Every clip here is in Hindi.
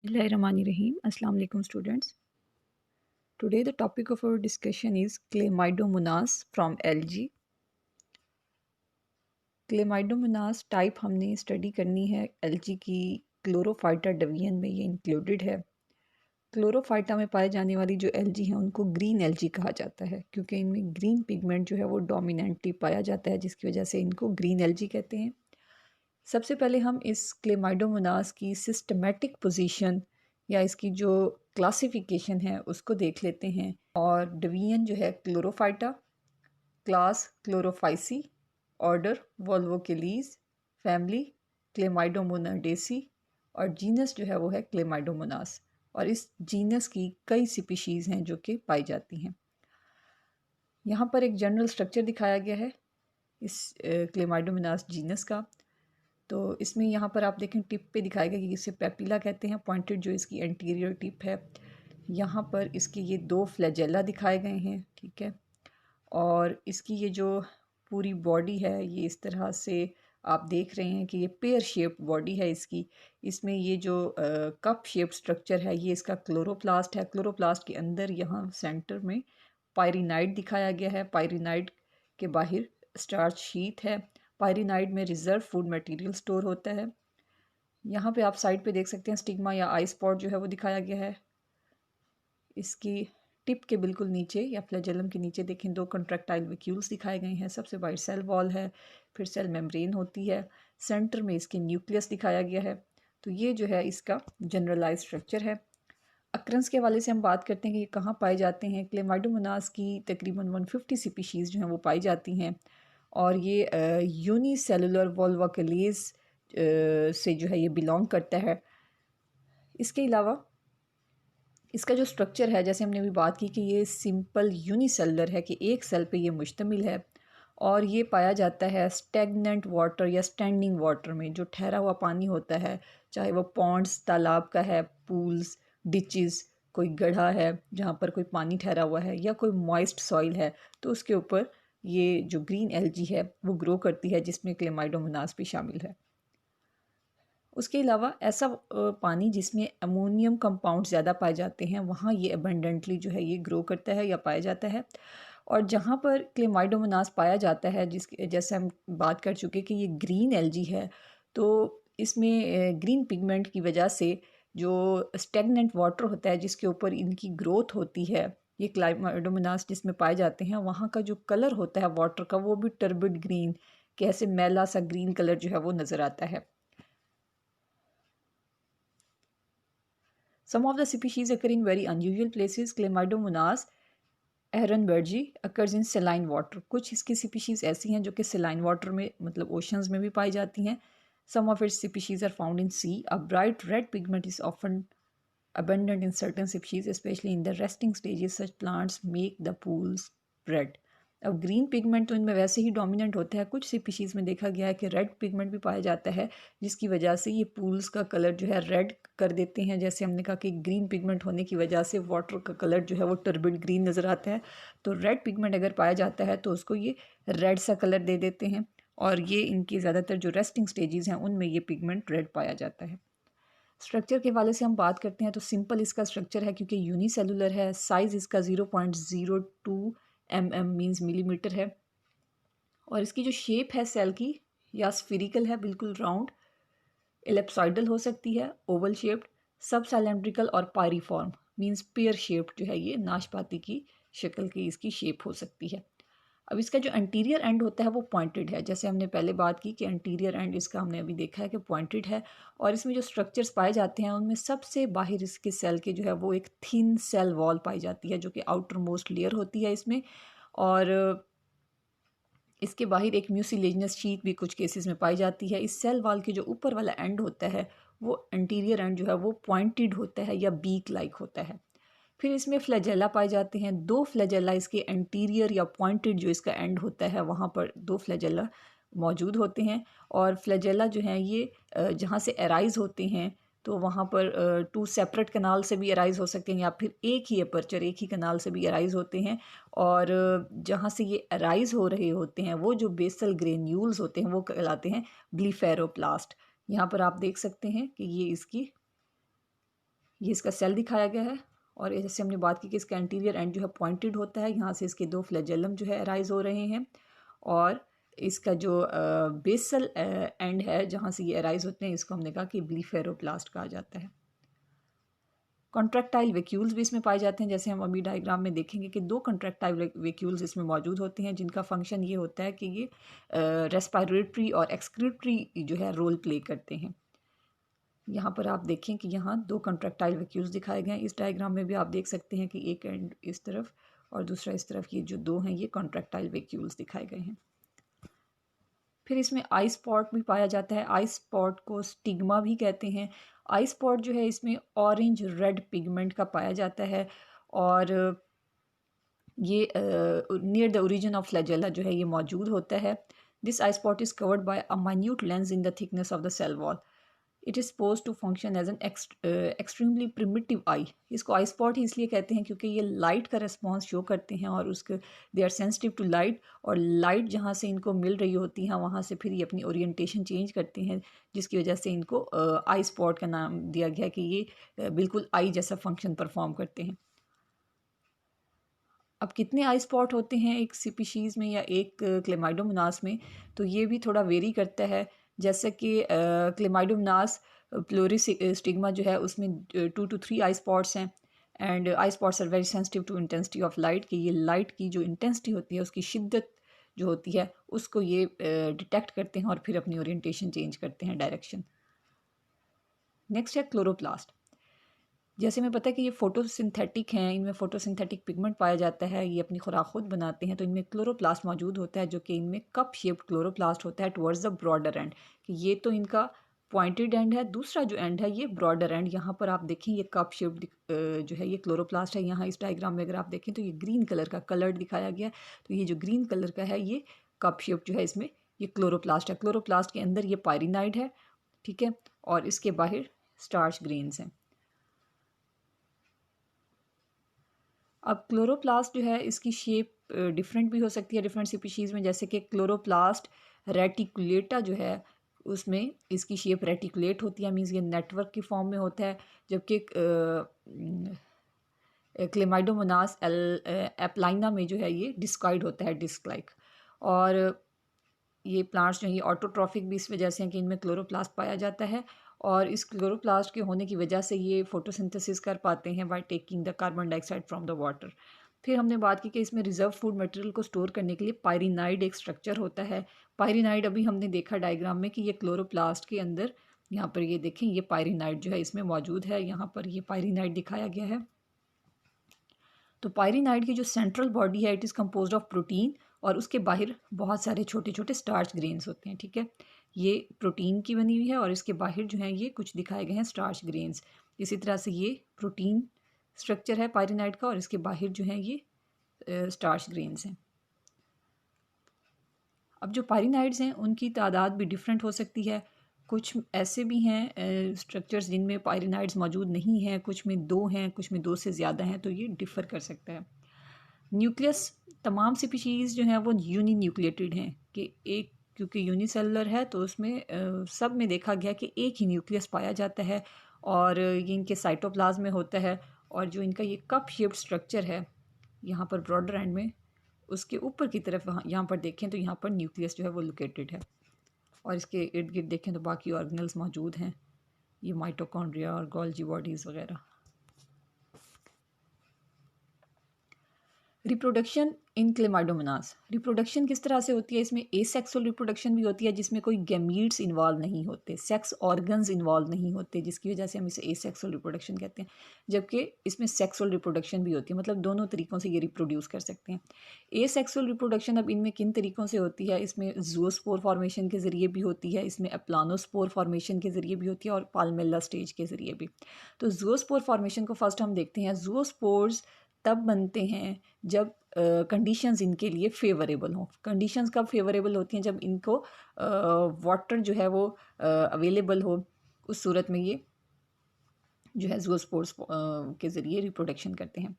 Bismillahirrahmanirrahim. Assalamu alaikum students. Today the topic of our discussion is Chlamydomonas from algae. Chlamydomonas type हमने स्टडी करनी है एल्गी की क्लोरोफाइटा डिवीजन में, ये इंक्लूडेड है। क्लोरोफाइटा में पाए जाने वाली जो एल्गी हैं उनको ग्रीन एल्गी कहा जाता है, क्योंकि इनमें ग्रीन पिगमेंट जो है वो डोमिनेंटली पाया जाता है, जिसकी वजह से इनको ग्रीन एल्गी कहते हैं। सबसे पहले हम इस क्लेमाइडोमोनास की सिस्टमेटिक पोजीशन या इसकी जो क्लासिफिकेशन है उसको देख लेते हैं। और डिवीजन जो है chlorophyta, class chlorophyceae, order volvocales, family chlamydomonadaceae और जीनस जो है वो है क्लेमाइडोमोनास। और इस जीनस की कई स्पीशीज़ हैं जो कि पाई जाती हैं। यहाँ पर एक जनरल स्ट्रक्चर दिखाया गया है इस क्लेमाइडोमोनास जीनस का। तो इसमें यहाँ पर आप देखें टिप पे दिखाया गया कि इसे पेपिला कहते हैं, पॉइंटेड जो इसकी एंटीरियर टिप है। यहाँ पर इसके ये दो फ्लैजेला दिखाए गए हैं, ठीक है। और इसकी ये जो पूरी बॉडी है ये इस तरह से आप देख रहे हैं कि ये पेयर शेप्ड बॉडी है इसकी। इसमें ये जो कप शेप्ड स्ट्रक्चर है ये इसका क्लोरोप्लास्ट है। क्लोरोप्लास्ट के अंदर यहाँ सेंटर में पायरिनाइड दिखाया गया है। पायरिनाइड के बाहर स्टार्च शीट है। पायरिनाइड में रिजर्व फूड मटेरियल स्टोर होता है। यहाँ पे आप साइड पे देख सकते हैं स्टिग्मा या आई स्पॉट जो है वो दिखाया गया है। इसकी टिप के बिल्कुल नीचे या फ्लैजेलम के नीचे देखें दो कंट्रैक्टाइल वैक्यूल्स दिखाए गए हैं। सबसे बाहर सेल वॉल है, फिर सेल मेम्ब्रेन होती है, सेंटर में इसके न्यूक्लियस दिखाया गया है। तो ये जो है इसका जनरलाइज स्ट्रक्चर है। अक्रंस के हवाले से हम बात करते हैं कि ये कहाँ पाए जाते हैं। क्लेमाइडोमोनास की तकरीबन 150 स्पीशीज़ जो हैं वो पाई जाती हैं। और ये यूनिसेलुलर वोल्वोकेलीज से जो है ये बिलोंग करता है। इसके अलावा इसका जो स्ट्रक्चर है, जैसे हमने अभी बात की कि ये सिंपल यूनिसेलुलर है, कि एक सेल पे ये मुश्तमिल है। और ये पाया जाता है स्टेगनेंट वाटर या स्टैंडिंग वाटर में, जो ठहरा हुआ पानी होता है, चाहे वो पॉन्ड्स तालाब का है, पूल्स, डिचेस, कोई गड्ढा है जहाँ पर कोई पानी ठहरा हुआ है, या कोई मॉइस्ट सॉइल है, तो उसके ऊपर ये जो ग्रीन एल्गी है वो ग्रो करती है, जिसमें क्लेमाइडोमोनास भी शामिल है। उसके अलावा ऐसा पानी जिसमें अमोनियम कंपाउंड ज़्यादा पाए जाते हैं, वहाँ ये अबंडेंटली जो है ये ग्रो करता है या पाया जाता है। और जहाँ पर क्लेमाइडोमोनास पाया जाता है, जिसके जैसे हम बात कर चुके कि ये ग्रीन एल्गी है, तो इसमें ग्रीन पिगमेंट की वजह से जो स्टेगनेंट वाटर होता है जिसके ऊपर इनकी ग्रोथ होती है, ये क्लेमाइडोमोनास जिसमें पाए जाते हैं, वहाँ का जो कलर होता है वाटर का वो भी टर्बिड ग्रीन, कि ऐसे मैला सा ग्रीन कलर जो है वो नज़र आता है। Some of the species occur in very unusual places. Chlamydomonas ehrenbergi occurs in saline water. कुछ इसकी स्पीशीज़ ऐसी हैं जो कि saline water में, मतलब ओशंस में भी पाई जाती हैं। Some of its species are found in sea. A bright red pigment is often abundant in certain species, especially in the resting stages. Such plants make the pools red. अब ग्रीन पिगमेंट तो इनमें वैसे ही डोमिनेंट होता है। कुछ स्पीशीज़ में देखा गया है कि रेड पिगमेंट भी पाया जाता है, जिसकी वजह से ये पूल्स का कलर जो है रेड कर देते हैं। जैसे हमने कहा कि ग्रीन पिगमेंट होने की वजह से वाटर का कलर जो है वो टर्बिड ग्रीन नज़र आता है, तो रेड पिगमेंट अगर पाया जाता है तो उसको ये रेड सा कलर दे देते हैं। और ये इनकी ज़्यादातर जो रेस्टिंग स्टेजेस हैं उनमें ये पिगमेंट रेड पाया जाता है। स्ट्रक्चर के हवाले से हम बात करते हैं तो सिंपल इसका स्ट्रक्चर है, क्योंकि यूनिसेलुलर है। साइज़ इसका 0.02 mm मीन्स मिलीमीटर है। और इसकी जो शेप है सेल की, या स्फिरिकल है, बिल्कुल राउंड, एलिप्सॉइडल हो सकती है, ओवल शेप्ड, सब सिलेंड्रिकल और पायरीफॉर्म मींस पेयर शेप्ड जो है ये नाशपाती की शक्ल की इसकी शेप हो सकती है। अब इसका जो एंटीरियर एंड होता है वो पॉइंटेड है। जैसे हमने पहले बात की कि एंटीरियर एंड इसका हमने अभी देखा है कि पॉइंटेड है। और इसमें जो स्ट्रक्चर्स पाए जाते हैं उनमें सबसे बाहर इसके सेल के जो है वो एक थिन सेल वॉल पाई जाती है, जो कि आउटर मोस्ट लेयर होती है इसमें। और इसके बाहर एक म्यूसिलेजिनस शीट भी कुछ केसेस में पाई जाती है। इस सेल वॉल के जो ऊपर वाला एंड होता है वो एंटीरियर एंड जो है वो पॉइंटेड होता है या बीक लाइक होता है। फिर इसमें फ्लैजेला पाए जाते हैं। दो फ्लैजेला इसके एंटीरियर या पॉइंटेड जो इसका एंड होता है वहाँ पर दो फ्लैजेला मौजूद होते हैं। और फ्लैजेला जो हैं ये जहाँ से अराइज होते हैं, तो वहाँ पर टू सेपरेट कनाल से भी अराइज हो सकते हैं, या फिर एक ही अपर्चर, एक ही कनाल से भी अराइज होते हैं। और जहाँ से ये अराइज हो रहे होते हैं वो जो बेसल ग्रेन्यूल्स होते हैं वो कहलाते हैं ब्लीफेरोप्लास्ट। यहाँ पर आप देख सकते हैं कि ये इसकी ये इसका सेल दिखाया गया है। और जैसे हमने बात की कि इसका एंटीरियर एंड जो है पॉइंटेड होता है, यहाँ से इसके 2 फ्लैजेलम जो है अराइज हो रहे हैं। और इसका जो बेसल एंड है जहाँ से ये अराइज होते हैं, इसको हमने कहा कि ब्लीफेरोप्लास्ट कहा जाता है। कॉन्ट्रैक्टाइल वैक्यूल्स भी इसमें पाए जाते हैं, जैसे हम अभी डायग्राम में देखेंगे कि 2 कॉन्ट्रैक्टाइल वैक्यूल्स इसमें मौजूद होते हैं, जिनका फंक्शन ये होता है कि ये रेस्पिरेटरी और एक्सक्रीटरी जो है रोल प्ले करते हैं। यहाँ पर आप देखें कि यहाँ 2 कॉन्ट्रैक्टाइल वैक्यूल्स दिखाए गए हैं। इस डायग्राम में भी आप देख सकते हैं कि एक एंड इस तरफ और दूसरा इस तरफ, ये जो 2 हैं ये कॉन्ट्रैक्टाइल वैक्यूल्स दिखाए गए हैं। फिर इसमें आई स्पॉट भी पाया जाता है। आई स्पॉट को स्टिग्मा भी कहते हैं। आई स्पॉट जो है इसमें ऑरेंज रेड पिगमेंट का पाया जाता है और ये near the origin of flagella जो है ये मौजूद होता है। This eye spot is covered by a minute lens in the thickness of the cell wall. It is supposed to function as an extremely primitive eye. इसको आई स्पॉट ही इसलिए कहते हैं क्योंकि ये लाइट का रिस्पॉन्स शो करते हैं और उसके they are sensitive to light, और लाइट जहाँ से इनको मिल रही होती है वहाँ से फिर ये अपनी ओरिएंटेशन चेंज करते हैं, जिसकी वजह से इनको आई स्पॉट का नाम दिया गया कि ये बिल्कुल आई जैसा फंक्शन परफॉर्म करते हैं। अब कितने आई स्पॉट होते हैं एक स्पीशीज़ में या एक क्लेमाइडोमोनास में, तो ये भी थोड़ा वेरी करता है। जैसे कि क्लेमाइडोमोनास प्लोरिस्टिग्मा जो है उसमें 2 to 3 आई स्पॉट्स हैं। And eye spots are very sensitive to intensity of light, कि ये लाइट की जो इंटेंसिटी होती है उसकी शिद्दत जो होती है उसको ये डिटेक्ट करते हैं और फिर अपनी ओरिएंटेशन चेंज करते हैं, डायरेक्शन। नेक्स्ट है क्लोरोप्लास्ट। जैसे हमें पता है कि ये फोटोसिंथेटिक हैं, इनमें फोटोसिंथेटिक पिगमेंट पाया जाता है, ये अपनी खुराक खुद बनाते हैं, तो इनमें क्लोरोप्लास्ट मौजूद होता है जो कि इनमें कप शेप्ड क्लोरोप्लास्ट होता है टुवर्ड्स द ब्रॉडर एंड, कि ये तो इनका पॉइंटेड एंड है, दूसरा जो एंड है ये ब्रॉडर एंड। यहाँ पर आप देखें ये कप शेप्ड जो है ये क्लोरोप्लास्ट है। यहाँ इस डायग्राम में अगर आप देखें तो ये ग्रीन कलर का कलर्ड दिखाया गया, तो ये जो ग्रीन कलर का है ये कप शेप्ड जो है इसमें ये क्लोरोप्लास्ट है। क्लोरोप्लास्ट के अंदर ये पायरिनाइड है, ठीक है, और इसके बाहर स्टार्च ग्रेन्स हैं। अब क्लोरोप्लास्ट जो है इसकी शेप डिफरेंट भी हो सकती है डिफरेंट स्पीशीज़ में, जैसे कि क्लोरोप्लास्ट रेटिकुलेटा जो है उसमें इसकी शेप रेटिकुलेट होती है, मीन्स ये नेटवर्क की फॉर्म में होता है, जबकि क्लेमाइडोमोनास एप्लाइना में जो है ये डिस्कॉइड होता है, डिस्क लाइक। और ये प्लांट्स जो हैं ये ऑटोट्रॉफिक भी इस वजह से हैं कि इनमें क्लोरोप्लास्ट पाया जाता है, और इस क्लोरोप्लास्ट के होने की वजह से ये फोटोसिंथेसिस कर पाते हैं by taking the carbon dioxide from the water. फिर हमने बात की कि इसमें रिजर्व फूड मटेरियल को स्टोर करने के लिए पायरिनाइड एक स्ट्रक्चर होता है। पायरिनाइड अभी हमने देखा डायग्राम में कि ये क्लोरोप्लास्ट के अंदर, यहाँ पर ये देखें ये पायरिनाइड जो है इसमें मौजूद है, यहाँ पर ये पायरिनाइड दिखाया गया है। तो पायरिनाइड की जो सेंट्रल बॉडी है it is composed of protein, और उसके बाहर बहुत सारे छोटे छोटे स्टार्च ग्रेन्स होते हैं, ठीक है। ये प्रोटीन की बनी हुई है और इसके बाहर जो है ये कुछ दिखाए गए हैं स्टार्च ग्रेन्स। इसी तरह से ये प्रोटीन स्ट्रक्चर है पायरिनाइड का और इसके बाहर जो है ये स्टार्च ग्रेन्स हैं। अब जो पायरिनाइड्स हैं उनकी तादाद भी डिफरेंट हो सकती है। कुछ ऐसे भी हैं स्ट्रक्चर्स जिनमें पायरिनाइड्स मौजूद नहीं हैं, कुछ में 2 हैं, कुछ में 2 से ज़्यादा हैं, तो ये डिफ़र कर सकता है। न्यूक्लियस तमाम स्पीशीज़ जो हैं वो यूनी न्यूक्लिएटेड हैं, कि एक क्योंकि यूनिसेलुलर है तो उसमें सब में देखा गया कि एक ही न्यूक्लियस पाया जाता है और ये इनके साइटोप्लाज्म में होता है। और जो इनका ये कप शेप्ड स्ट्रक्चर है यहाँ पर ब्रॉडर एंड में, उसके ऊपर की तरफ यहाँ पर देखें तो यहाँ पर न्यूक्लियस जो है वो लोकेटेड है, और इसके इर्द गिर्द देखें तो बाकी ऑर्गेनल्स मौजूद हैं, ये माइटोकॉन्ड्रिया और गोल्जी बॉडीज़ वगैरह। रिप्रोडक्शन इन क्लेमाइडोमोनास, रिप्रोडक्शन किस तरह से होती है? इसमें एसेक्सुअल रिप्रोडक्शन भी होती है जिसमें कोई गैमीट्स इन्वॉल्व नहीं होते, सेक्स ऑर्गन्स इन्वॉल्व नहीं होते, जिसकी वजह से हम इसे एसेक्सुअल रिप्रोडक्शन कहते हैं। जबकि इसमें सेक्सुअल रिप्रोडक्शन भी होती है, मतलब दोनों तरीक़ों से ये रिप्रोड्यूस कर सकते हैं। एसेक्सुअल रिप्रोडक्शन अब इनमें किन तरीक़ों से होती है? इसमें ज़ूओस्पोर फॉर्मेशन के ज़रिए भी होती है, इसमें एप्लानोस्पोर फॉर्मेशन के ज़रिए भी होती है, और पाल्मेला स्टेज के ज़रिए भी। तो ज़ूओस्पोर फॉर्मेशन को फर्स्ट हम देखते हैं। ज़ूओस्पोर्स तब बनते हैं जब कंडीशंस इनके लिए फेवरेबल हों। कंडीशंस कब फेवरेबल होती हैं? जब इनको वाटर जो है वो अवेलेबल हो, उस सूरत में ये जो है ज़ूओस्पोर्स के ज़रिए रिप्रोडक्शन करते हैं।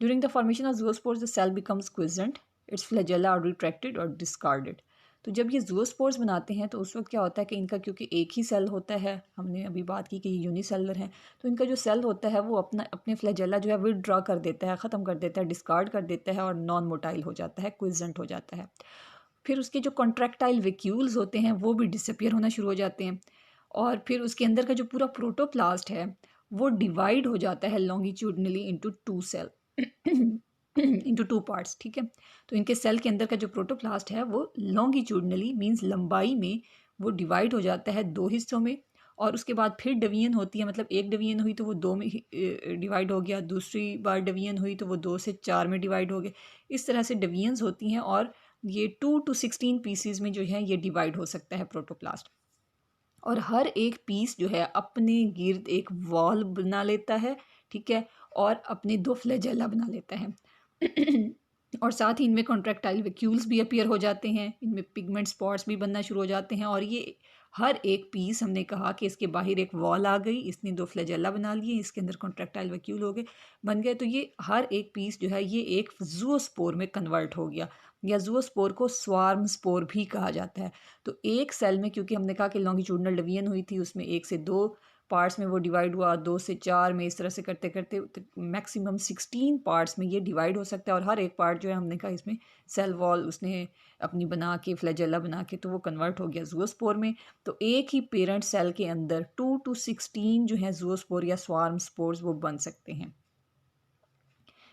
During the formation of zoospores the cell becomes quiescent, its flagella are retracted और डिस्कार्डेड। तो जब ये ज़ूओस्पोर्स बनाते हैं तो उस वक्त क्या होता है कि इनका क्योंकि एक ही सेल होता है, हमने अभी बात की कि ये यूनिसेलुलर हैं, तो इनका जो सेल होता है वो अपने फ्लैजेला जो है विदड्रॉ कर देता है, ख़त्म कर देता है, डिस्कार्ड कर देता है और नॉन मोटाइल हो जाता है, क्विजेंट हो जाता है। फिर उसके जो कॉन्ट्रैक्टाइल वैक्यूल्स होते हैं वो भी डिसअपियर होना शुरू हो जाते हैं, और फिर उसके अंदर का जो पूरा प्रोटोप्लास्ट है वो डिवाइड हो जाता है longitudinally into two cell, into two parts, ठीक है। तो इनके सेल के अंदर का जो प्रोटोप्लास्ट है वो लॉन्गिट्यूडनली मीन्स लंबाई में वो डिवाइड हो जाता है दो हिस्सों में, और उसके बाद फिर डिवीजन होती है, मतलब एक डिवीजन हुई तो वो दो में डिवाइड हो गया, दूसरी बार डिवीजन हुई तो वो 2 से 4 में डिवाइड हो गया। इस तरह से डिवीजन्स होती हैं, और ये 2 to 16 पीसीज में जो है ये डिवाइड हो सकता है प्रोटोप्लास्ट। और हर एक पीस जो है अपने गिर्द एक वॉल बना लेता है, ठीक है, और अपने दो फ्लैजेला बना लेता है। और साथ ही इनमें कॉन्ट्रैक्टाइल वैक्यूल्स भी अपीयर हो जाते हैं, इनमें पिगमेंट स्पॉट्स भी बनना शुरू हो जाते हैं, और ये हर एक पीस, हमने कहा कि इसके बाहर एक वॉल आ गई, इसने दो फ्लैजेला बना लिए, इसके अंदर कॉन्ट्रैक्टाइल वैक्यूल हो गए, बन गए, तो ये हर एक पीस जो है ये एक ज़ूओस्पोर में कन्वर्ट हो गया, या ज़ूओस्पोर को स्वार्म स्पोर भी कहा जाता है। तो एक सेल में, क्योंकि हमने कहा कि लॉन्गिट्यूडनल डिवीजन हुई थी, उसमें 1 से 2 पार्ट्स में वो डिवाइड हुआ, 2 से 4 में, इस तरह से करते करते मैक्सिमम 16 पार्ट्स में ये डिवाइड हो सकता है, और हर एक पार्ट जो है हमने कहा इसमें सेल वॉल उसने अपनी बना के, फ्लैजेला बना के, तो वो कन्वर्ट हो गया ज़ूओस्पोर में। तो एक ही पेरेंट सेल के अंदर 2 to 16 जो है ज़ूओस्पोर या स्वार्म स्पोर्स वो बन सकते हैं।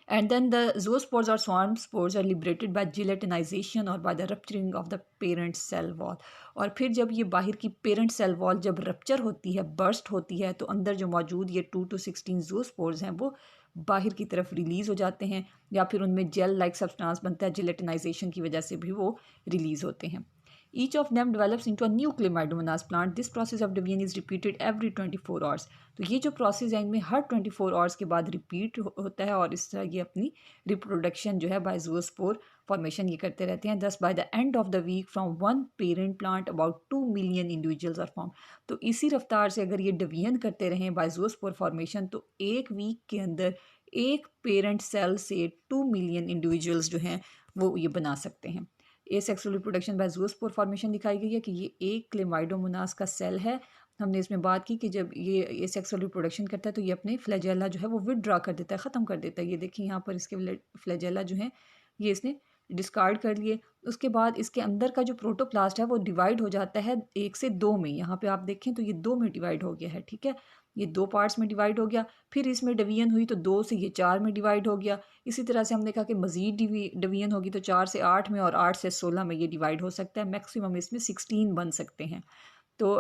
And then the zoospores or swarm spores are liberated by gelatinization or by the rupturing of the parent cell wall. और फिर जब ये बाहर की parent cell wall जब रप्चर होती है, burst होती है, तो अंदर जो मौजूद ये 2 to 16 zoospores हैं वो बाहर की तरफ रिलीज़ हो जाते हैं, या फिर उनमें जेल लाइक सब्सटेंस बनता है, जिलेटिनाइजेशन की वजह से भी वो रिलीज़ होते हैं। Each of them develops into a new Chlamydomonas plant. This process of division is repeated every 24 hours. तो ये जो प्रोसेस है इनमें हर 24 आवर्स के बाद रिपीट होता है, और इस तरह ये अपनी रिप्रोडक्शन जो है बाय ज़ूओस्पोर फॉर्मेशन ये करते रहते हैं। Thus by the end of the week from one parent plant about 2 million individuals are form. तो इसी रफ्तार से अगर ये डिवीजन करते रहें बाय ज़ूओस्पोर फॉर्मेशन, तो एक वीक के अंदर एक पेरेंट सेल से 2 मिलियन इंडिविजुअल्स जो हैं वो ये बना सकते हैं। Asexual reproduction by zoospore formation दिखाई गई है कि ये एक क्लेमाइडोमोनास का सेल है। हमने इसमें बात की कि जब ये सेक्सुअल रिप्रोडक्शन करता है तो ये अपने फ्लैजेला जो है वो विदड्रॉ कर देता है, ख़त्म कर देता है। ये देखिए यहाँ पर इसके फ्लैजेला जो हैं ये इसने डिस्कार्ड कर लिए। उसके बाद इसके अंदर का जो प्रोटोप्लास्ट है वो डिवाइड हो जाता है 1 से 2 में। यहाँ पे आप देखें तो ये 2 में डिवाइड हो गया है, ठीक है, ये 2 पार्ट्स में डिवाइड हो गया। फिर इसमें डिवीजन हुई तो 2 से ये 4 में डिवाइड हो गया। इसी तरह से हमने कहा कि मज़ीद डिवीजन होगी तो 4 से 8 में और 8 से 16 में ये डिवाइड हो सकता है। मैक्सिमम इसमें 16 बन सकते हैं। तो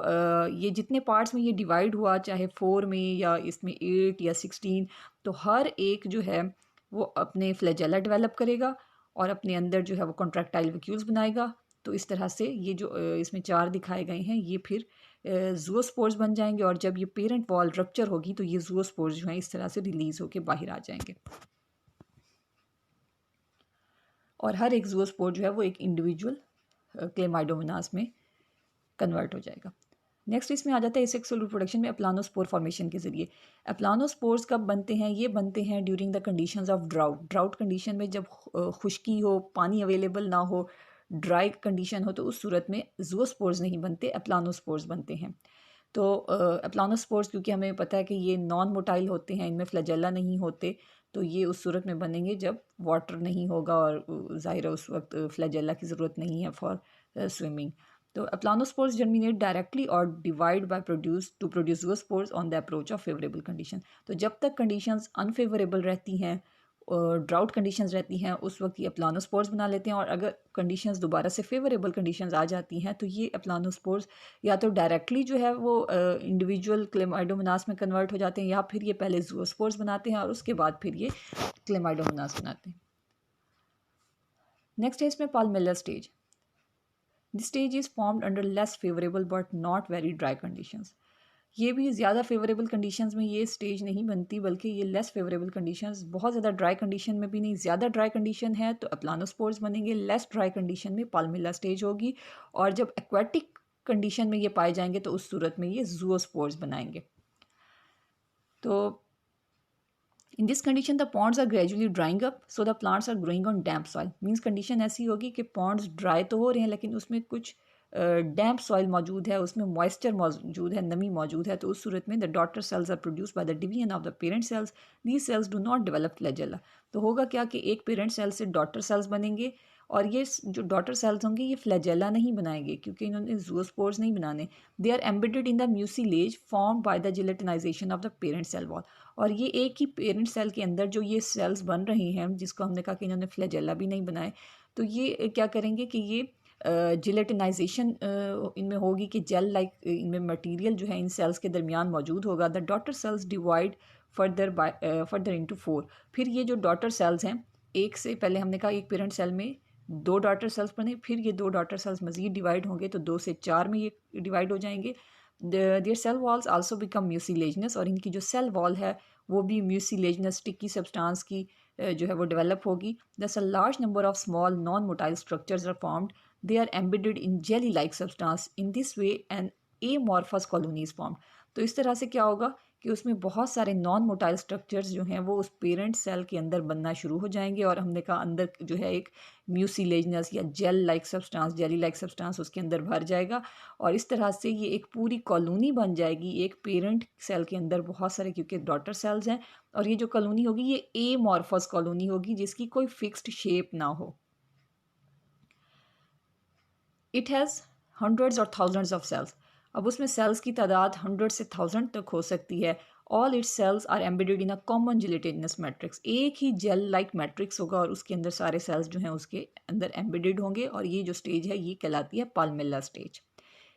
ये जितने पार्ट्स में ये डिवाइड हुआ, चाहे 4 में या इसमें 8 या 16, तो हर एक जो है वो अपने फ्लैजेला डेवलप करेगा और अपने अंदर जो है वो कॉन्ट्रैक्टाइल वैक्यूल्स बनाएगा। तो इस तरह से ये जो इसमें 4 दिखाए गए हैं ये फिर ज़ूओस्पोर्स बन जाएंगे, और जब ये पेरेंट वॉल रप्चर होगी तो ये ज़ूओस्पोर्स जो हैं इस तरह से रिलीज़ होकर बाहर आ जाएंगे, और हर एक ज़ूओस्पोर जो है वो एक इंडिविजुअल क्लेमाइडोमोनास में कन्वर्ट हो जाएगा। नेक्स्ट इसमें आ जाता है एसेक्सुअल रिप्रोडक्शन में एप्लानोस्पोर फॉर्मेशन के जरिए। एप्लानोस्पोर्स कब बनते हैं? ये बनते हैं during the conditions of drought. Drought condition में जब खुश्की हो, पानी अवेलेबल ना हो, ड्राई कंडीशन हो, तो उस सूरत में ज़ूओस्पोर्स नहीं बनते, एप्लानोस्पोर्स बनते हैं। तो एप्लानोस्पोर्स क्योंकि हमें पता है कि ये नॉन मोटाइल होते हैं, इनमें फ्लैजेला नहीं होते, तो ये उस सूरत में बनेंगे जब वाटर नहीं होगा, और ज़ाहिर है उस वक्त फ्लैजेला की ज़रूरत नहीं है फॉर स्विमिंग। तो एप्लानोस्पोर्स जर्मिनेट डायरेक्टली और divide by produce zoospores on the approach of favourable condition. तो जब तक कंडीशंस अनफेवरेबल रहती हैं, ड्राउट कंडीशंस रहती हैं, उस वक्त ये एप्लानोस्पोर्स बना लेते हैं, और अगर कंडीशंस दोबारा से फेवरेबल कंडीशंस आ जाती हैं तो ये एप्लानोस्पोर्स या तो डायरेक्टली जो है वो इंडिविजुअल क्लेमाइडोमोनास में कन्वर्ट हो जाते हैं, या फिर ये पहले ज़ूओस्पोर्स बनाते हैं और उसके बाद फिर ये क्लेमाइडोमोनास बनाते हैं। नेक्स्ट है इसमें Palmella stage. This stage is formed under less favourable but not very dry conditions. ये भी ज़्यादा फेवरेबल कंडीशंस में ये स्टेज नहीं बनती, बल्कि ये लेस फेवरेबल कंडीशंस, बहुत ज़्यादा ड्राई कंडीशन में भी नहीं, ज़्यादा ड्राई कंडीशन है तो एप्लानोस्पोर्स बनेंगे, लेस ड्राई कंडीशन में पाल्मेला स्टेज होगी, और जब एक्वेटिक कंडीशन में ये पाए जाएंगे तो उस सूरत में ये ज़ूओस्पोर्स बनाएंगे। तो in this condition the ponds are gradually drying up so the plants are growing on damp soil. Means condition ऐसी होगी कि पॉन्ड्स ड्राई तो हो रहे हैं लेकिन उसमें कुछ डैम्प सॉइल मौजूद है, उसमें मॉइस्चर मौजूद है, नमी मौजूद है। तो उस सूरत में the daughter cells are produce by the division of the parent cells, these cells do not develop flagella. तो होगा क्या कि एक पेरेंट सेल से डॉटर सेल्स बनेंगे और ये जो डॉटर सेल्स होंगे ये फ्लैजेला नहीं बनाएंगे क्योंकि इन्होंने जूओस्पोर्स नहीं बनाने। They are embedded in the mucilage form by the gelatinization of the parent cell wall. और ये एक ही पेरेंट सेल के अंदर जो ये सेल्स बन रहे हैं, जिसको हमने कहा कि इन्होंने फ्लैजेला भी नहीं बनाए, तो ये क्या करेंगे कि ये जिलेटिनाइजेशन इनमें होगी कि जेल लाइक इनमें मटेरियल जो है इन सेल्स के दरमियान मौजूद होगा। The daughter sales divide further into 4। फिर ये जो डॉटर सेल्स हैं, एक से पहले हमने कहा एक पेरेंट सेल में 2 डॉटर सेल्स बने, फिर ये 2 डॉटर सेल्स मज़ीद डिवाइड होंगे तो 2 से 4 में ये डिवाइड हो जाएंगे। Their cell walls also become mucilaginous, और इनकी जो सेल वॉल है वो भी म्यूसिलेजनस स्टिकी सब्सटेंस की जो है वो डेवलप होगी। Thus a large number of small non motile structures are formed, they are embedded in jelly like substance. In this way an amorphous colony is formed. तो इस तरह से क्या होगा कि उसमें बहुत सारे नॉन मोटाइल स्ट्रक्चर्स जो हैं वो उस पेरेंट सेल के अंदर बनना शुरू हो जाएंगे, और हमने कहा अंदर जो है एक म्यूसिलेजनस या gel like substance, jelly like substance उसके अंदर भर जाएगा, और इस तरह से ये एक पूरी कॉलोनी बन जाएगी एक पेरेंट सेल के अंदर बहुत सारे, क्योंकि डॉटर सेल्स हैं। और ये जो कॉलोनी होगी ये एमॉर्फस कॉलोनी होगी जिसकी कोई फिक्स्ड शेप ना हो। इट हैज़ हंड्रेड्स और थाउजेंड्स ऑफ सेल्स। अब उसमें सेल्स की तादाद 100 से 1000 तक हो सकती है। All its cells are embedded in a common gelatinous matrix. एक ही जेल लाइक मैट्रिक्स होगा और उसके अंदर सारे सेल्स जो हैं उसके अंदर एम्बेडेड होंगे, और ये जो स्टेज है ये कहलाती है Palmella stage.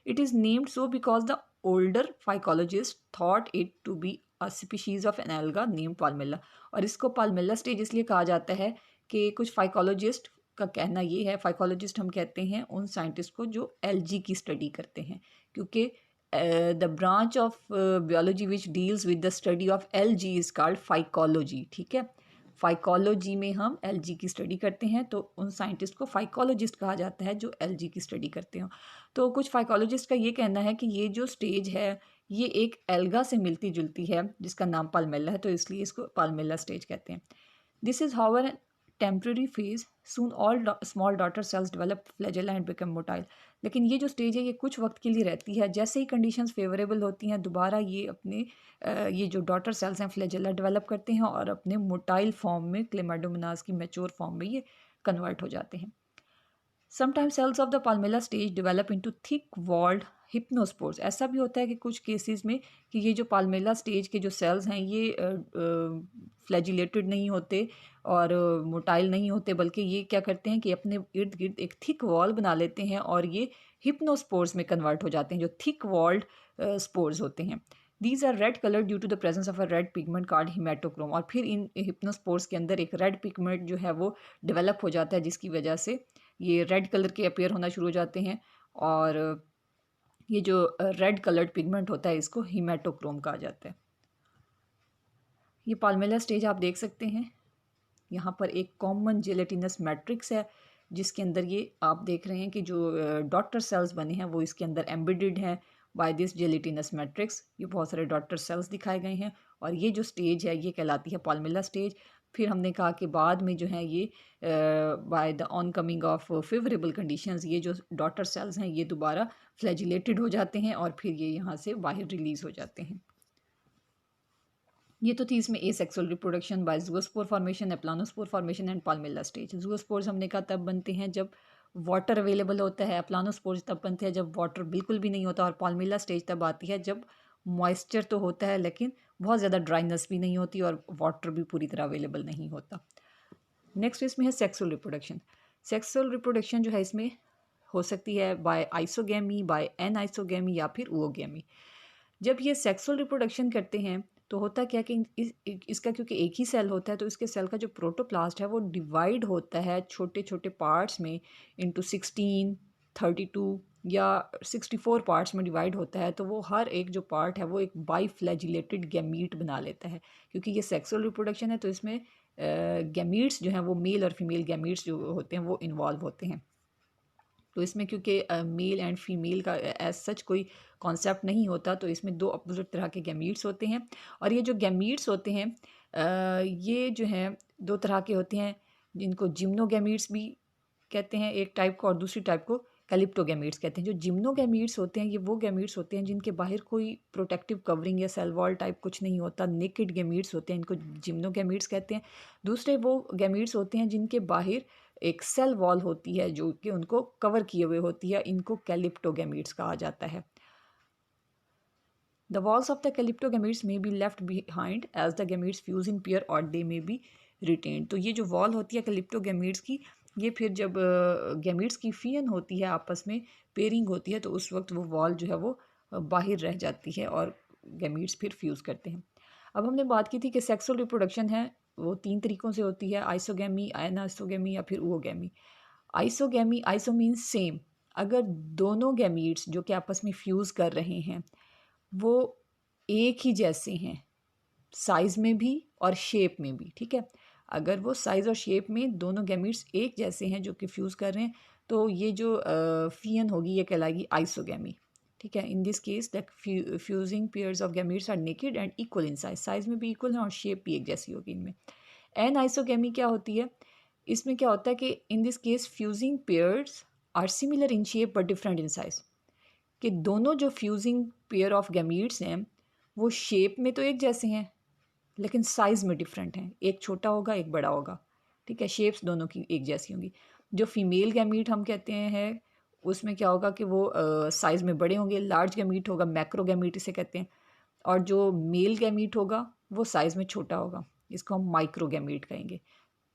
It is named so because the older phycologist thought it to be a species of an alga name Palmella. और इसको पाल्मेला स्टेज इसलिए कहा जाता है कि कुछ फाइकोलॉजिस्ट का कहना ये है, फाइकोलॉजिस्ट हम कहते हैं उन साइंटिस्ट को जो एलजी की स्टडी करते हैं, क्योंकि the branch of biology which deals with the study of LG is called phycology. ठीक है, फाइकोलॉजी में हम एलजी की स्टडी करते हैं, तो उन साइंटिस्ट को फाइकोलॉजिस्ट कहा जाता है जो एलजी की स्टडी करते हो। तो कुछ फाइकोलॉजिस्ट का ये कहना है कि ये जो स्टेज है ये एक एल्गा से मिलती जुलती है जिसका नाम पाल्मेला है, तो इसलिए इसको पाल्मेला स्टेज कहते हैं। This is however temporary phase, soon all small daughter cells develop flagella and become motile. लेकिन ये जो स्टेज है ये कुछ वक्त के लिए रहती है, जैसे ही कंडीशंस फेवरेबल होती हैं दोबारा ये अपने ये जो डॉटर सेल्स हैं फ्लैजेला डेवलप करते हैं और अपने मोटाइल फॉर्म में, क्लेमाडोमोनास की मैच्योर फॉर्म में ये कन्वर्ट हो जाते हैं। Sometimes cells of the Palmella stage develop into thick walled hypnospores. ऐसा भी होता है कि कुछ केसेस में कि ये जो पाल्मेला स्टेज के जो सेल्स हैं ये फ्लैजिलेटेड नहीं होते और मोटाइल नहीं होते, बल्कि ये क्या करते हैं कि अपने इर्द गिर्द एक थिक वॉल बना लेते हैं और ये हिप्नोस्पोर्स में कन्वर्ट हो जाते हैं, जो थिक वॉल्ड स्पोर्स होते हैं। These are red colour due to the presence of a red pigment called haematochrome. और फिर इन हिप्नोस्पोर्स के अंदर एक रेड पिगमेंट जो है वो डेवलप हो जाता है जिसकी वजह से ये रेड कलर के अपीयर होना शुरू हो जाते हैं, और ये जो रेड कलर्ड पिगमेंट होता है इसको हिमेटोक्रोम कहा जाता है। ये पाल्मेला स्टेज आप देख सकते हैं, यहाँ पर एक कॉमन जेलेटिनस मैट्रिक्स है जिसके अंदर ये आप देख रहे हैं कि जो डॉटर सेल्स बने हैं वो इसके अंदर एम्बेडेड हैं बाय दिस जेलेटिनस मैट्रिक्स। ये बहुत सारे डॉटर सेल्स दिखाए गए हैं, और ये जो स्टेज है ये कहलाती है पाल्मेला स्टेज। फिर हमने कहा कि बाद में जो है ये by the on coming of favourable conditions ये जो डॉटर सेल्स हैं ये दोबारा फ्लैजिलेटेड हो जाते हैं और फिर ये यहाँ से बाहर रिलीज हो जाते हैं। ये तो थी इसमें asexual reproduction by zoospore formation, aplanospore formation and Palmella stage. Zoospores हमने कहा तब बनते हैं जब वाटर अवेलेबल होता है, एप्लानोस्पोर्स तब बनते हैं जब वाटर बिल्कुल भी नहीं होता, और पाल्मेला स्टेज तब आती है जब मॉइस्चर तो होता है लेकिन बहुत ज़्यादा ड्राइनेस भी नहीं होती और वाटर भी पूरी तरह अवेलेबल नहीं होता। नेक्स्ट इसमें है सेक्सुअल रिप्रोडक्शन। सेक्सुअल रिप्रोडक्शन जो है इसमें हो सकती है by isogamy, by anisogamy या फिर ओगेमी। जब ये सेक्सुअल रिप्रोडक्शन करते हैं तो होता क्या कि इसका क्योंकि एक ही सेल होता है तो इसके सेल का जो प्रोटोप्लास्ट है वो डिवाइड होता है छोटे छोटे पार्ट्स में इंटू 16, 32 या 64 पार्ट्स में डिवाइड होता है। तो वो हर एक जो पार्ट है वो एक बाईफ्लैजिलेटेड गैमीट बना लेता है। क्योंकि ये सेक्सुअल रिप्रोडक्शन है तो इसमें गैमीट्स जो हैं वो मेल और फीमेल गैमीट्स जो होते हैं वो इन्वॉल्व होते हैं। तो इसमें क्योंकि मेल एंड फीमेल का एज सच कोई कॉन्सेप्ट नहीं होता तो इसमें 2 अपोजिट तरह के गैमीट्स होते हैं। और ये जो गैमीट्स होते हैं ये जो हैं दो तरह के होते हैं, जिनको जिम्नोगैमीट्स भी कहते हैं एक टाइप को, और दूसरी टाइप को कैलिप्टोगैमीट्स कहते हैं। जो जिम्नोगैमीट्स होते हैं ये वो गैमीट्स होते हैं जिनके बाहर कोई प्रोटेक्टिव कवरिंग या सेल वॉल टाइप कुछ नहीं होता, नेकेड गैमीट्स होते हैं, इनको जिम्नोगैमीट्स कहते हैं। दूसरे वो गैमीट्स होते हैं जिनके बाहर एक सेल वॉल होती है जो कि उनको कवर किए हुए होती है, इनको कैलिप्टोगैमीट्स कहा जाता है। The walls of the calyptogametes may be left behind as the gametes fuse in pair or they may be retained। तो ये जो वॉल होती है कैलिप्टोगैमीट्स की, ये फिर जब गैमीट्स की फियन होती है, आपस में पेयरिंग होती है, तो उस वक्त वो वॉल जो है वो बाहर रह जाती है और गैमीट्स फिर फ्यूज़ करते हैं। अब हमने बात की थी कि सेक्सुअल रिप्रोडक्शन है वो 3 तरीक़ों से होती है, आइसोगैमी, एनाइसोगैमी या फिर ओओगैमी। आइसोगैमी, आइसो मीन्स सेम, अगर दोनों गैमीट्स जो कि आपस में फ्यूज़ कर रहे हैं वो एक ही जैसे हैं साइज़ में भी और शेप में भी, ठीक है। अगर वो साइज़ और शेप में दोनों गैमीट्स एक जैसे हैं जो कि फ्यूज़ कर रहे हैं, तो ये जो फियन होगी ये कहलाएगी आइसोगैमी, ठीक है। In this case the fusing pairs of gametes are naked and equal in size, size में भी इक्वल हैं और शेप भी एक जैसी होगी इनमें। एन आइसोगैमी क्या होती है, इसमें क्या होता है कि in this case fusing pairs are similar in shape but different in size, कि दोनों जो फ्यूजिंग पेयर ऑफ गैमीट्स हैं वो शेप में तो एक जैसे हैं लेकिन साइज़ में डिफरेंट हैं, एक छोटा होगा एक बड़ा होगा, ठीक है। शेप्स दोनों की एक जैसी होंगी। जो फीमेल गैमीट हम कहते हैं उसमें क्या होगा कि वो साइज़ में बड़े होंगे, लार्ज गैमीट होगा, मैक्रो गैमीट इसे कहते हैं। और जो मेल गैमीट होगा वो साइज़ में छोटा होगा, इसको हम माइक्रो गैमीट कहेंगे।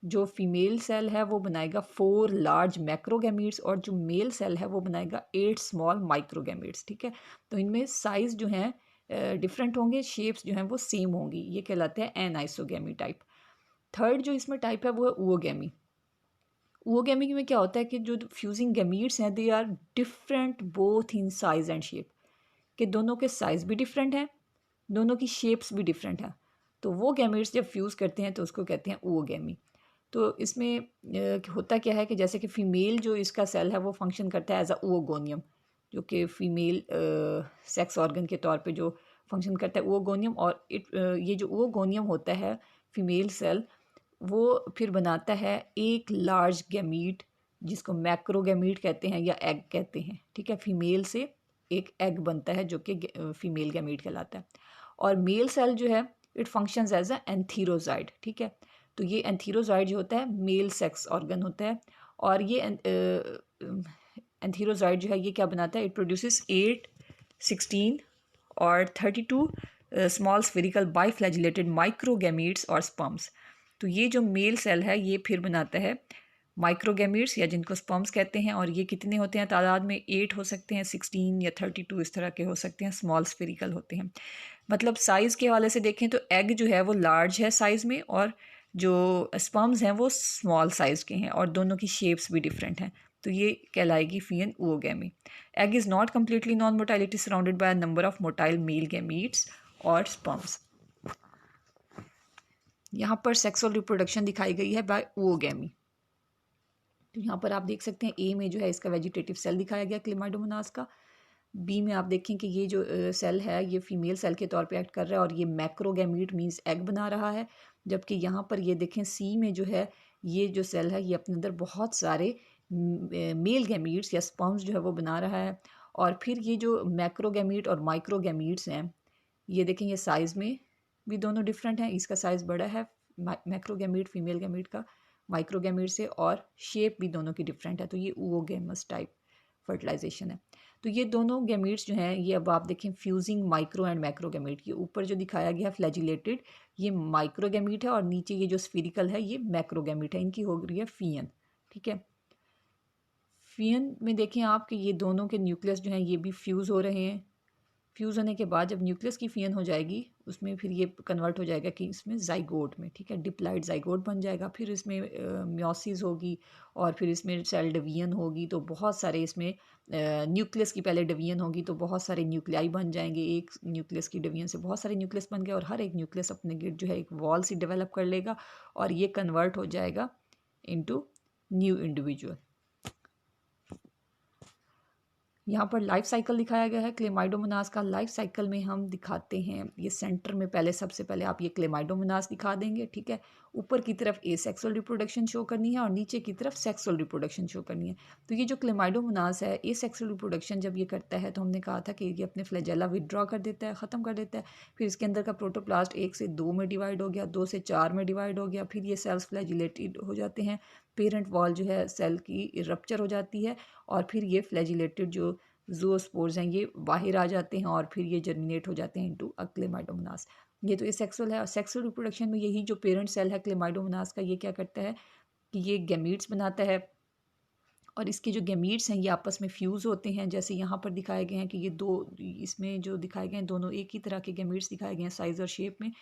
जो फीमेल सेल है वो बनाएगा 4 लार्ज मैक्रोगैमीट्स और जो मेल सेल है वो बनाएगा 8 स्मॉल माइक्रोगैमीट्स, ठीक है। तो इनमें साइज़ जो हैं डिफरेंट होंगे, शेप्स जो हैं वो सेम होंगी, ये कहलाते हैं एनाइसोगैमी टाइप। थर्ड जो इसमें टाइप है वो है ओओगैमी। ओओगैमी में क्या होता है कि जो फ्यूजिंग गैमीट्स हैं they are different both in size and shape, कि दोनों के साइज़ भी डिफरेंट हैं, दोनों की शेप्स भी डिफरेंट हैं। तो वो गैमीट्स जब फ्यूज़ करते हैं तो उसको कहते हैं ओओगैमी। तो इसमें होता क्या है कि जैसे कि फ़ीमेल जो इसका सेल है वो फंक्शन करता है एज अ ओगोनियम, जो कि फ़ीमेल सेक्स ऑर्गन के तौर पे जो फंक्शन करता है ओगोनियम। और ये जो ओगोनियम होता है फ़ीमेल सेल वो फिर बनाता है एक लार्ज गैमीट जिसको मैक्रोगैमीट कहते हैं या एग कहते हैं, ठीक है। फ़ीमेल से एक एग बनता है जो कि फ़ीमेल गैमीट कहलाता है। और मेल सेल जो है इट फंक्शंस एज अ एंथीरोजाइड, ठीक है। तो ये एंथीरोजाइड जो होता है मेल सेक्स ऑर्गन होता है, और ये एंथीरोजाइड जो है ये क्या बनाता है, इट प्रोड्यूसेस 8, 16 और 32 स्मॉल स्फेरिकल बाइफ्लैजिलेटेड माइक्रोगैमीट्स और स्पर्म्स। तो ये जो मेल सेल है ये फिर बनाता है माइक्रोगैमीट्स या जिनको स्पर्म्स कहते हैं, और ये कितने होते हैं तादाद में, 8 हो सकते हैं, 16 या 32 इस तरह के हो सकते हैं, स्मॉल स्फेरिकल होते हैं। मतलब साइज़ के हवाले से देखें तो एग जो है वो लार्ज है साइज़ में और जो स्पर्म्स हैं वो स्मॉल साइज़ के हैं और दोनों की शेप्स भी डिफरेंट हैं। तो ये कहलाएगी फियन oogamy. Egg is not completely non motile, it is surrounded by a number of motile male gametes और स्पर्म्स। यहाँ पर सेक्सुअल रिप्रोडक्शन दिखाई गई है बाय ओओगैमी। तो यहाँ पर आप देख सकते हैं ए में जो है इसका वेजिटेटिव सेल दिखाया गया क्लेमाइडोमोनास का। बी में आप देखें कि ये जो सेल है ये फीमेल सेल के तौर पे एक्ट कर रहा है और ये मैक्रोगैमीट मींस एग बना रहा है। जबकि यहाँ पर ये देखें सी में जो है ये जो सेल है ये अपने अंदर बहुत सारे मेल गैमीट्स या स्पर्म्स जो है वो बना रहा है। और फिर ये जो मैक्रोगैमीट और माइक्रोगैमीट्स हैं ये देखें ये साइज़ में भी दोनों डिफरेंट हैं, इसका साइज़ बड़ा है मैक्रोगैमीट फीमेल गैमीट का माइक्रोगैमीट से, और शेप भी दोनों की डिफरेंट है। तो ये ओओगैमस टाइप फर्टिलाइजेशन है। तो ये दोनों गैमीट्स जो हैं ये अब आप देखें फ्यूजिंग माइक्रो एंड मैक्रोगैमीट, ये ऊपर जो दिखाया गया है फ्लैजिलेटेड ये माइक्रोगैमीट है और नीचे ये जो स्फीरिकल है ये मैक्रोगैमीट है, इनकी हो रही है फियन, ठीक है। फियन में देखें आप कि ये दोनों के न्यूक्लियस जो हैं ये भी फ्यूज़ हो रहे हैं। फ्यूज़ होने के बाद जब न्यूक्लियस की फियन हो जाएगी उसमें फिर ये कन्वर्ट हो जाएगा कि इसमें जाइगोट में, ठीक है, डिप्लॉइड जाइगोट बन जाएगा। फिर इसमें म्योसिस होगी और फिर इसमें सेल डिवीजन होगी। तो बहुत सारे इसमें न्यूक्लियस की पहले डिवीजन होगी तो बहुत सारे न्यूक्लियाई बन जाएंगे। एक न्यूक्लियस की डिवीजन से बहुत सारे न्यूक्लियस बन गए और हर एक न्यूक्लियस अपने गिर्द जो है एक वॉल सी डेवलप कर लेगा और ये कन्वर्ट हो जाएगा इनटू न्यू इंडिविजुअल। यहाँ पर लाइफ साइकिल दिखाया गया है क्लेमाइडोमोनास का। लाइफ साइकिल में हम दिखाते हैं, ये सेंटर में पहले सबसे पहले आप ये क्लेमाइडोमोनास दिखा देंगे, ठीक है। ऊपर की तरफ एसेक्सुअल रिप्रोडक्शन शो करनी है और नीचे की तरफ सेक्सुअल रिप्रोडक्शन शो करनी है। तो ये जो क्लेमाइडोमोनास है, एसेक्सुअल रिप्रोडक्शन जब ये करता है तो हमने कहा था कि ये अपने फ्लैजेला विदड्रॉ कर देता है, ख़त्म कर देता है। फिर इसके अंदर का प्रोटोप्लास्ट 1 से 2 में डिवाइड हो गया, 2 से 4 में डिवाइड हो गया, फिर ये सेल्स फ्लैजिलेटेड हो जाते हैं, पेरेंट वॉल जो है सेल की रप्चर हो जाती है और फिर ये फ्लैजिलेटेड जो ज़ूओस्पोर्स हैं ये बाहर आ जाते हैं और फिर ये जर्मिनेट हो जाते हैं इनटू अ क्लेमाइडोमोनास। ये तो ये सेक्सुअल है। और सेक्सुअल रिप्रोडक्शन में यही जो पेरेंट सेल है क्लेमाइडोमोनास का, ये क्या करता है कि ये गैमीट्स बनाता है और इसके जो गैमीट्स हैं ये आपस में फ्यूज़ होते हैं। जैसे यहाँ पर दिखाए गए हैं कि ये दो, इसमें जो दिखाए गए हैं दोनों एक ही तरह के गैमीट्स दिखाए गए हैं साइज़ और शेप में,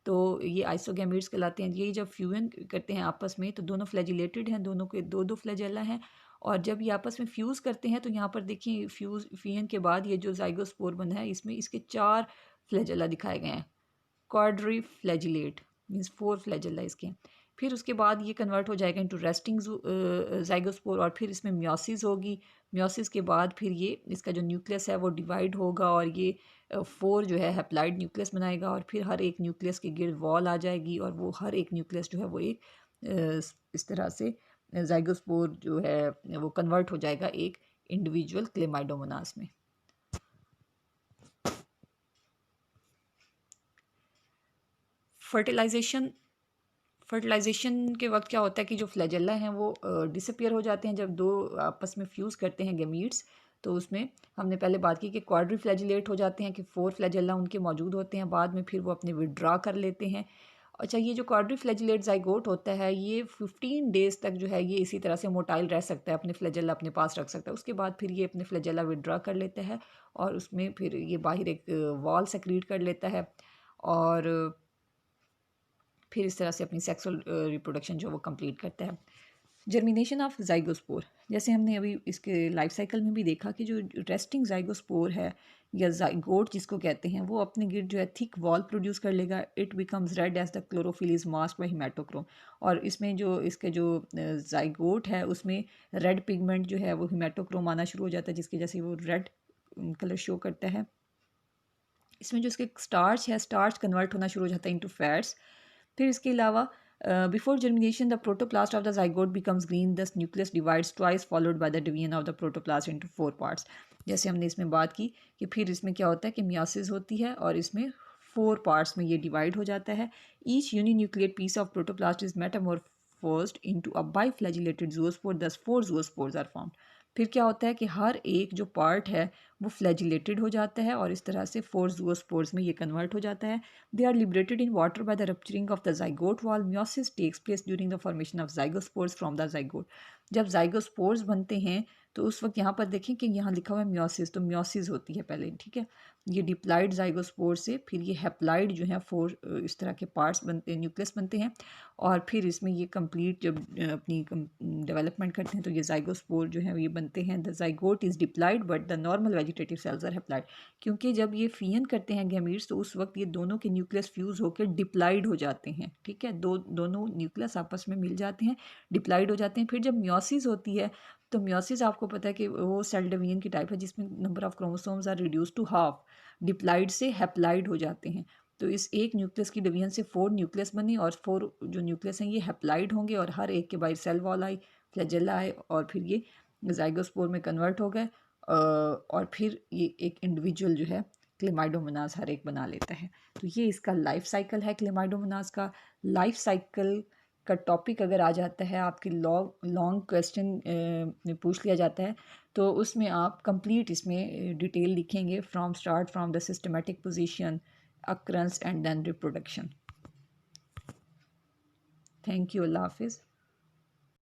तो ये आइसोगैमीट्स कहलाते हैं। यही जब फ्यूजन करते हैं आपस में तो दोनों फ्लैजिलेटेड हैं, दोनों के दो दो फ्लैजेला हैं। और जब ये आपस में फ्यूज़ करते हैं तो यहाँ पर देखिए फ्यूजन के बाद ये जो जाइगोस्पोर बना है इसमें इसके 4 फ्लैजेला दिखाए गए हैं। क्वाड्री फ्लैजिलेट मीन्स 4 फ्लैजेला इसके। फिर उसके बाद ये कन्वर्ट हो जाएगा इनटू रेस्टिंग जाइगोस्पोर और फिर इसमें मियोसिस होगी। मियोसिस के बाद फिर ये इसका जो न्यूक्लियस है वो डिवाइड होगा और ये 4 जो है हैप्लाइड न्यूक्लियस बनाएगा और फिर हर एक न्यूक्लियस के गिर्द वॉल आ जाएगी और वो हर एक न्यूक्लियस जो है वो एक इस तरह से जाइगोस्पोर जो है वो कन्वर्ट हो जाएगा एक इंडिविजुअल क्लेमाइडोमोनास में। फर्टिलाइजेशन के वक्त क्या होता है कि जो फ्लैजेला हैं वो डिसअपियर हो जाते हैं जब दो आपस में फ्यूज़ करते हैं गैमीट्स। तो उसमें हमने पहले बात की कि क्वाड्री फ्लैजिलेट हो जाते हैं कि 4 फ्लैजेला उनके मौजूद होते हैं, बाद में फिर वो अपने विड्रा कर लेते हैं। अच्छा, ये जो क्वाड्री फ्लैजिलेट जाइगोट होता है ये 15 डेज़ तक जो है ये इसी तरह से मोटाइल रह सकता है, अपने फ्लैजेला अपने पास रख सकता है। उसके बाद फिर ये अपने फ्लैजेला विड्रा कर लेता है और उसमें फिर ये बाहर एक वॉल सेक्रीट कर लेता है और फिर इस तरह से अपनी सेक्सुअल रिप्रोडक्शन जो वो कंप्लीट करता है। जर्मिनेशन ऑफ जाइगोस्पोर, जैसे हमने अभी इसके लाइफ साइकिल में भी देखा कि जो रेस्टिंग जाइगोस्पोर है या जाइगोट जिसको कहते हैं वो अपने गिर्द जो है थिक वॉल प्रोड्यूस कर लेगा। It becomes red as the chlorophyll is masked by haematochrome. और इसमें जो इसके जो जाइगोट है उसमें रेड पिगमेंट जो है वो हिमेटोक्रोम आना शुरू हो जाता है जिसकी जैसे वो रेड कलर शो करता है। इसमें जो इसके स्टार्च है, स्टार्च कन्वर्ट होना शुरू हो जाता है इनटू फैट्स। फिर इसके अलावा before germination the protoplast of the zygote becomes green, thus nucleus divides twice followed by the division of the protoplast into 4 parts. जैसे हमने इसमें बात की कि फिर इसमें क्या होता है कि मियासिस होती है और इसमें 4 पार्ट्स में ये डिवाइड हो जाता है। Each uninucleate piece of protoplast is metamorphosed into a biflagellated zoospore, thus 4 ज़ूओस्पोर्स are formed. फिर क्या होता है कि हर एक जो पार्ट है वो फ्लैजिलेटेड हो जाता है और इस तरह से 4 ज़ूओस्पोर्स में ये कन्वर्ट हो जाता है। They are liberated in water by the rupturing of the zygote wall. Meiosis takes place during the formation of zygospores from the zygote. जब zygospores बनते हैं तो उस वक्त यहाँ पर देखें कि यहाँ लिखा हुआ है मियोसिस, तो मियोसिस होती है पहले, ठीक है। ये डिप्लाइड जाइगोस्पोर से फिर ये हैप्लाइड जो है 4 इस तरह के पार्ट्स बनते हैं, न्यूक्लियस बनते हैं और फिर इसमें ये कंप्लीट जब अपनी डेवलपमेंट करते हैं तो ये जाइगोस्पोर जो है ये बनते हैं। The zygote is diploid but the normal vegetative cells are haploid. क्योंकि जब ये फियन करते हैं गैमीट्स तो उस वक्त ये दोनों के न्यूक्लियस फ्यूज़ होकर डिप्लाइड हो जाते हैं, ठीक है। दोनों न्यूक्लियस आपस में मिल जाते हैं, डिप्लाइड हो जाते हैं। फिर जब मियोसिस होती है तो मियोसिस आपको पता है कि वो सेल डिवीजन की टाइप है जिसमें number of chromosomes are reduce to half, diploid से हैप्लाइड हो जाते हैं। तो इस एक न्यूक्लियस की डिवीजन से 4 न्यूक्लियस बने और 4 जो न्यूक्लियस हैं ये हैप्लाइड होंगे और हर एक के बाहर सेल वॉल आई, फ्लैजेला आए और फिर ये जाइगोस्पोर में कन्वर्ट हो गए और फिर ये एक इंडिविजुअल जो है क्लेमाइडोमोनास हर एक बना लेता है। तो ये इसका लाइफ साइकिल है क्लेमाइडोमोनास का। लाइफ साइकिल का टॉपिक अगर आ जाता है आपके लॉन्ग क्वेश्चन में पूछ लिया जाता है तो उसमें आप कंप्लीट इसमें डिटेल लिखेंगे from the systematic position, occurrence and then reproduction. Thank you, अल्लाह हाफिज़।